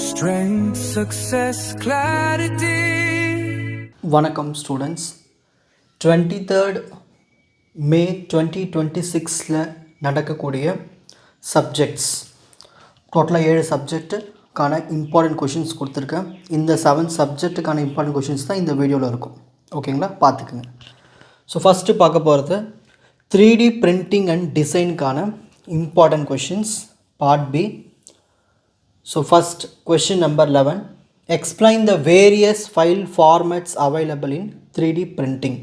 Strength, success, clarity. வணக்கம் students. 23rd மே 2026 நடக்கக்கூடிய subjects டோட்டலாக 7 சப்ஜெக்ட்டுக்கான இம்பார்ட்டன்ட் கொஷின்ஸ் கொடுத்துருக்கேன். இந்த 7 சப்ஜெக்ட்டுக்கான இம்பார்ட்டன்ட் கொஷின்ஸ் தான் இந்த வீடியோவில் இருக்கும். ஓகேங்களா, பார்த்துக்குங்க. ஸோ ஃபஸ்ட்டு பார்க்க போகிறது 3D பிரிண்டிங் அண்ட் டிசைனுக்கான important questions part B. So first question number 11, explain the various file formats available in 3D printing.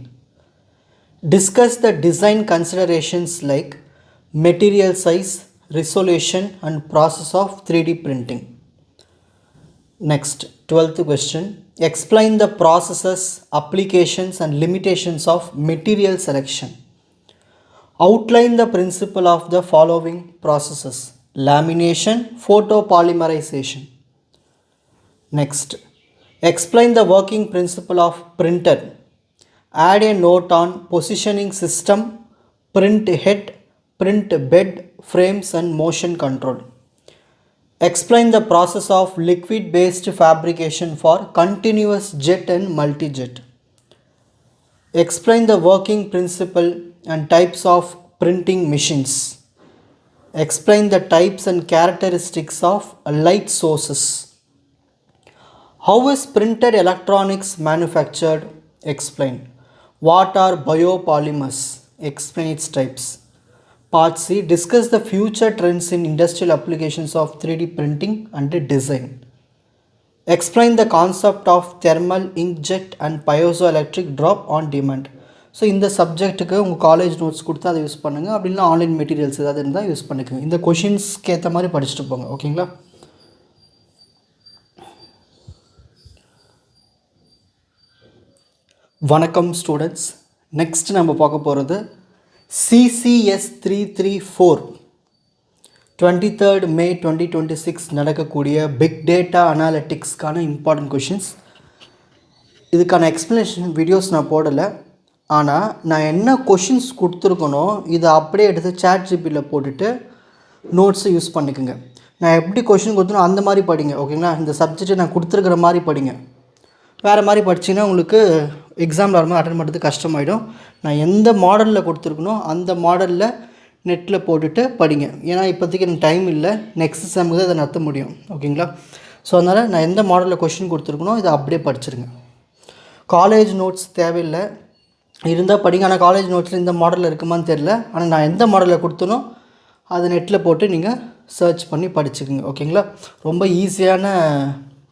Discuss the design considerations like material size, resolution and process of 3D printing. Next, 12th question, explain the processes, applications and limitations of material selection. Outline the principle of the following processes: lamination, photopolymerization. Next, explain the working principle of printer. Add a note on positioning system, print head, print bed, frames and motion control. Explain the process of liquid based fabrication for continuous jet and multi-jet. Explain the working principle and types of printing machines. Explain the types and characteristics of light sources. How is printed electronics manufactured? Explain. What are biopolymers? Explain its types. Part C, discuss the future trends in industrial applications of 3D printing and design. Explain the concept of thermal inkjet and piezoelectric drop on demand. So இந்த சப்ஜெக்ட்டுக்கு உங்கள் college notes கொடுத்து அதை use பண்ணுங்கள். அப்படின்னா online materials ஏதாவது இருந்தால் use பண்ணிக்கோங்க. இந்த கொஷின்ஸ்க்கு ஏற்ற மாதிரி படிச்சுட்டு போங்க. ஓகேங்களா. வணக்கம் ஸ்டூடெண்ட்ஸ். நெக்ஸ்ட் நம்ம பார்க்க போகிறது CCS 334 23rd மே 2026 நடக்கக்கூடிய பிக் டேட்டா அனாலிட்டிக்ஸ்க்கான இம்பார்ட்டன்ட் கொஷின்ஸ். இதுக்கான எக்ஸ்ப்ளனேஷன் வீடியோஸ் நான் போடலை. ஆனால் நான் என்ன கொஷின்ஸ் கொடுத்துருக்கணும் இதை அப்படியே எடுத்து சாட் ஜிபியில் போட்டுட்டு நோட்ஸை யூஸ் பண்ணிக்கோங்க. நான் எப்படி கொஷின் கொடுத்தனோ அந்த மாதிரி படிங்க. ஓகேங்களா. இந்த சப்ஜெக்டை நான் கொடுத்துருக்குற மாதிரி படிங்க. வேறு மாதிரி படிச்சிங்கன்னா உங்களுக்கு எக்ஸாமில் வரும்போது அட்டன் பண்ணுறது கஷ்டமாயிடும். நான் எந்த மாடலில் கொடுத்துருக்கனோ அந்த மாடலில் நெட்டில் போட்டுட்டு படிங்க. ஏன்னா இப்போதைக்கு எனக்கு டைம் இல்லை, நெக்ஸ்ட் செம்முக்கு தான் இதை நடத்த முடியும். ஓகேங்களா. ஸோ அதனால் நான் எந்த மாடலில் கொஷின் கொடுத்துருக்கனோ இதை அப்படியே படிச்சிருங்க. காலேஜ் நோட்ஸ் தேவையில்லை, இருந்தால் படிங்க. ஆனால் காலேஜ் நோட்ஸில் இந்த மாடலில் இருக்குமான்னு தெரில. ஆனால் நான் எந்த மாடலில் கொடுத்தனோ அதை நெட்டில் போட்டு நீங்கள் சர்ச் பண்ணி படிச்சுக்கோங்க. ஓகேங்களா. ரொம்ப ஈஸியான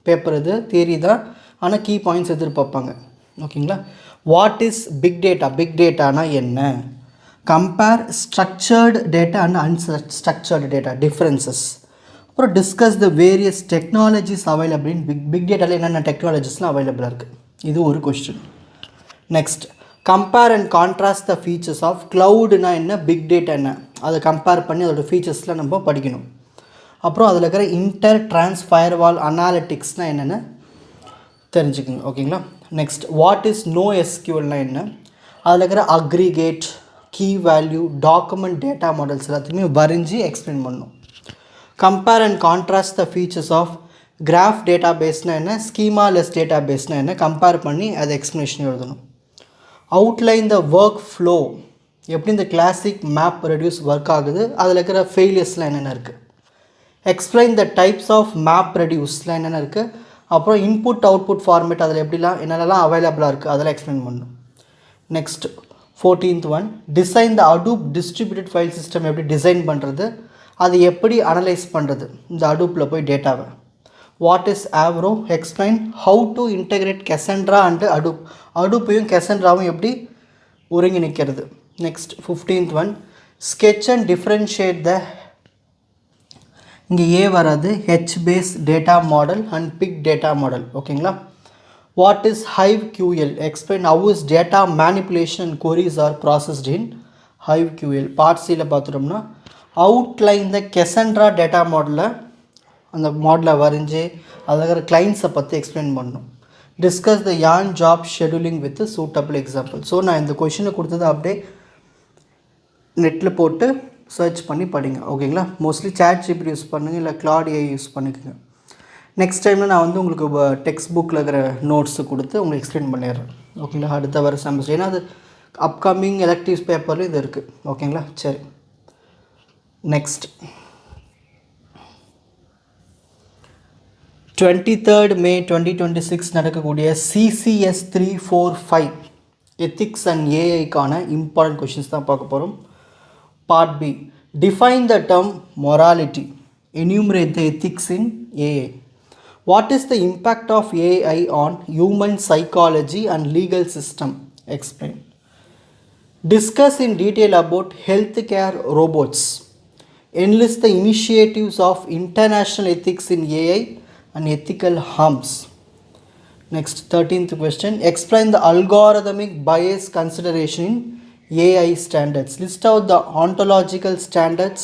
பேப்பர் இது, தியரி தான், ஆனால் கீ பாயிண்ட்ஸ் எதிர்பார்ப்பாங்க. ஓகேங்களா. What is big data? Big டேட்டானா என்ன? Compare structured data and unstructured data differences. அப்புறம் discuss the various technologies available in big டேட்டாவில் என்னென்ன டெக்னாலஜிஸ்லாம் அவைலபிளாக இருக்குது. இது ஒரு கொஸ்டின். Next, compare and contrast the features of க்ளவுடுனா என்ன, பிக் டேட்டா என்ன, அதை கம்பேர் பண்ணி அதோடய ஃபீச்சர்ஸ்லாம் நம்ம படிக்கணும். அப்புறம் அதில் இருக்கிற இன்டர் ட்ரான்ஸ் ஃபயர்வால் அனாலிட்டிக்ஸ்னால் என்னென்னு தெரிஞ்சுக்கோங்க. ஓகேங்களா. நெக்ஸ்ட், வாட் இஸ் நோ எஸ்கியூஎல்னால் என்ன, அதில் இருக்கிற aggregate, key value, document, data models எல்லாத்தையுமே வரைஞ்சி எக்ஸ்பிளைன் பண்ணணும். Compare and contrast the features of graph data பேஸ்னால் என்ன, ஸ்கீமா லெஸ் டேட்டா பேஸ்னால் என்ன, கம்பேர் பண்ணி அதை எக்ஸ்ப்ளனேஷன் எழுதணும். அவுட்லைன் த ஒர்க் ஃப்ளோ, எப்படி இந்த கிளாசிக் மேப் ரெடியூஸ் ஒர்க் ஆகுது, அதில் இருக்கிற ஃபெயிலியர்ஸ்லாம் என்னென்ன இருக்குது. Explain the types of map ரெடியூஸ்லாம் என்னென்ன இருக்குது. அப்புறம் இன்புட் அவுட்புட் ஃபார்மேட் அதில் எப்படிலாம் என்னென்னலாம் அவைலபிளாக இருக்குது அதெல்லாம் எக்ஸ்பிளைன் பண்ணணும். Next 14th one, design the Hadoop distributed file system, எப்படி டிசைன் பண்ணுறது, அது எப்படி அனலைஸ் பண்ணுறது இந்த அடூப்பில் போய் டேட்டாவை. What is Avro, explain how to integrate Cassandra and Hadoop, அடூப்பையும் கெசன்ட்ராவும் எப்படி ஒருங்கிணைக்கிறது. Next 15th one, sketch and differentiate the, இங்கே ஏ வராது, HBase data model and big data model. ஓகேங்களா. What is Hive QL, explain how is data manipulation and queries are processed in ஹைவ் கியூஎல். Part சியில் பார்த்துட்டோம்னா outline த Cassandra data மாடலை, அந்த மாடலை வரைஞ்சி அதில் இருக்கிற கிளைண்ட்ஸை பற்றி எக்ஸ்பிளைன் பண்ணணும். டிஸ்கஸ் த யான் job scheduling with suitable example. So நான் இந்த கொஷினை கொடுத்தது அப்படியே நெட்டில் போட்டு சர்ச் பண்ணி படிங்க. ஓகேங்களா. மோஸ்ட்லி சாட் ஜிபிடி யூஸ் பண்ணுங்கள், இல்லை கிளாட் ஏஐ யூஸ் பண்ணிக்கோங்க. நெக்ஸ்ட் டைமில் நான் வந்து உங்களுக்கு டெக்ஸ்ட் புக்கில் இருக்கிற நோட்ஸு கொடுத்து உங்களுக்கு எக்ஸ்பிளைன் பண்ணிடுறேன். ஓகேங்களா? அடுத்த வர செமஸ்டர், ஏன்னா அது அப்கமிங் எலக்டிவ்ஸ் பேப்பரில் இது இருக்குது. ஓகேங்களா? சரி, நெக்ஸ்ட் 23rd May 2026 நடக்கக்கூடிய CCS 345 எத்திக்ஸ் அண்ட் ஏஐக்கான இம்பார்ட்டன்ட் கொஷின்ஸ் தான் பார்க்க போகிறோம். Part B, define the term morality, enumerate the ethics in AI. What is the impact of AI on human psychology and legal system? Explain. Discuss in detail about healthcare robots. Enlist the initiatives of international ethics in AI and ethical harms. Next, 13th question. Explain the algorithmic bias consideration in AI standards. List out the ontological standards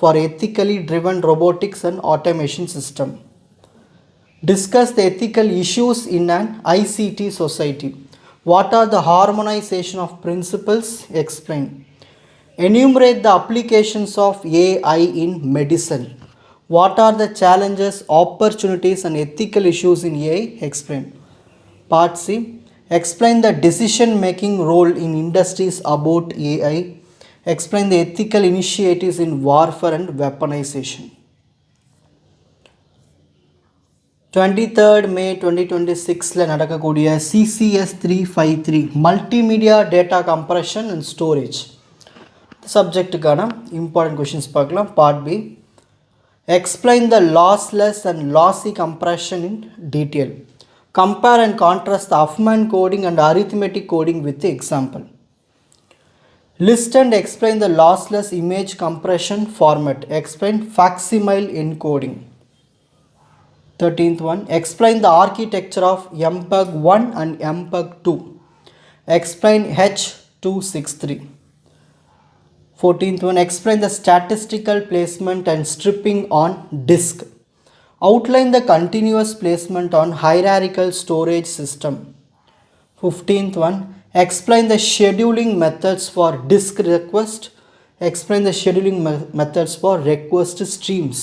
for ethically driven robotics and automation system. Discuss the ethical issues in an ICT society. What are the harmonization of principles? Explain. Enumerate the applications of AI in medicine. What are the challenges, opportunities and ethical issues in AI? Explain. Part C, explain the decision making role in industries about AI. Explain the ethical initiatives in warfare and weaponization. 23rd May 2026 நடக்கக்கூடிய CCS 353 Multimedia Data Compression and Storage சப்ஜெக்ட்டுக்கான important questions பார்க்கலாம். Part B, explain the lossless and lossy compression in detail. Compare and contrast the Huffman coding and arithmetic coding with example. List and explain the lossless image compression format. Explain facsimile encoding. 13th one, explain the architecture of MPEG 1 and MPEG 2. Explain H263. 14th one, explain the statistical placement and stripping on disk. Outline the continuous placement on hierarchical storage system. 15th one, explain the scheduling methods for disk request. Explain the scheduling methods for request streams.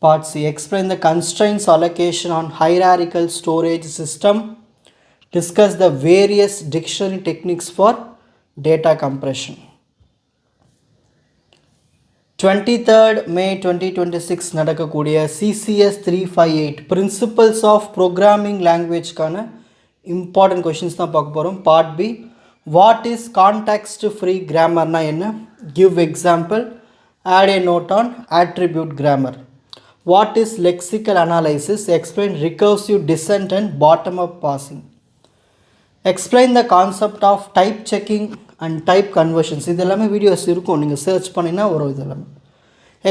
Part C, explain the constraints allocation on hierarchical storage system. Discuss the various dictionary techniques for data compression. 23rd May 2026 நடக்கக்கூடிய CCS 358 Principles of Programming Languageக்கான important questions தான் பார்க்க போகிறோம். Part B, what is context free கிராமர்னா என்ன? Give example. Add a note on attribute grammar. What is lexical analysis? Explain recursive descent and bottom-up parsing. Explain the concept of type checking and type conversions. இது எல்லாமே videos இருக்கும், நீங்கள் search பண்ணினா வரும் இது எல்லாமே.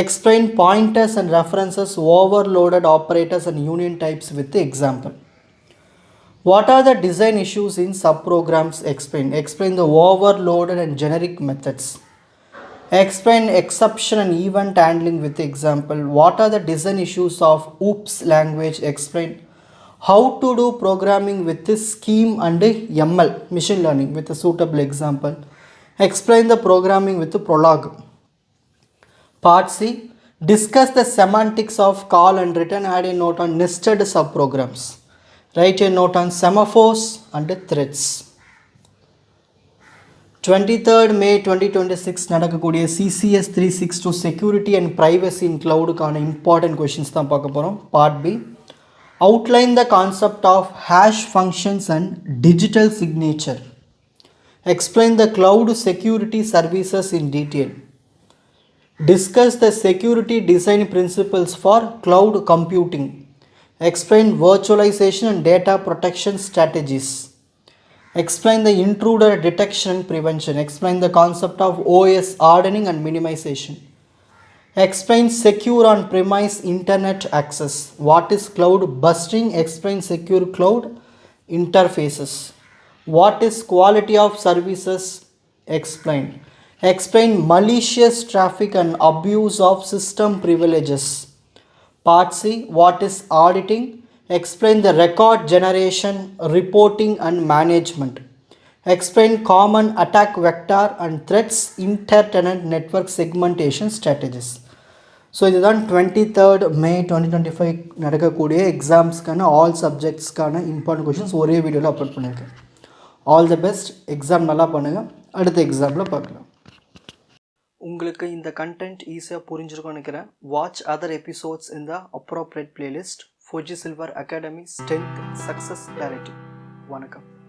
Explain pointers and references, overloaded operators and union types with example. What are the design issues in subprograms? Explain. Explain the overloaded and generic methods. Explain exception and event handling with example. What are the design issues of OOPS language? Explain how to do programming with this scheme and ML, machine learning, with a suitable example. Explain the programming with the prologue. Part C, discuss the semantics of call and return. Add a note on nested subprograms. Write a note on semaphores and threads. 23rd May 2026 நடக்கக்கூடிய CCS 362 Security and Privacy in Cloudக்கான important questions தான் பார்க்க போகிறோம். Part B, outline the concept of hash functions and digital signature. Explain the cloud security services in detail. Discuss the security design principles for cloud computing. Explain virtualization and data protection strategies. Explain the intruder detection and prevention. Explain the concept of OS hardening and minimization. Explain secure on-premise internet access. What is cloud busting? Explain secure cloud interfaces. What is quality of services? Explain. Explain malicious traffic and abuse of system privileges. Part C, what is auditing? Explain the record generation, reporting and management. Explain common attack vector and threats, inter-tenant network segmentation strategies. So இதுதான் 23rd May 2025 நடக்கக்கூடிய எக்ஸாம்ஸ்க்கான all சப்ஜெக்ட்ஸ்க்கான important questions ஒரே வீடியோவில் upload பண்ணியிருக்கேன். All the best. Exam நல்லா பண்ணுங்கள். அடுத்த எக்ஸாமில் பார்க்கலாம். உங்களுக்கு இந்த கண்டென்ட் ஈஸியாக புரிஞ்சிருக்கும்னு நினைக்கிறேன். வாட்ச் அதர் எபிசோட்ஸ் இன் த appropriate playlist. Four G silver academy strength success clarity. வணக்கம்.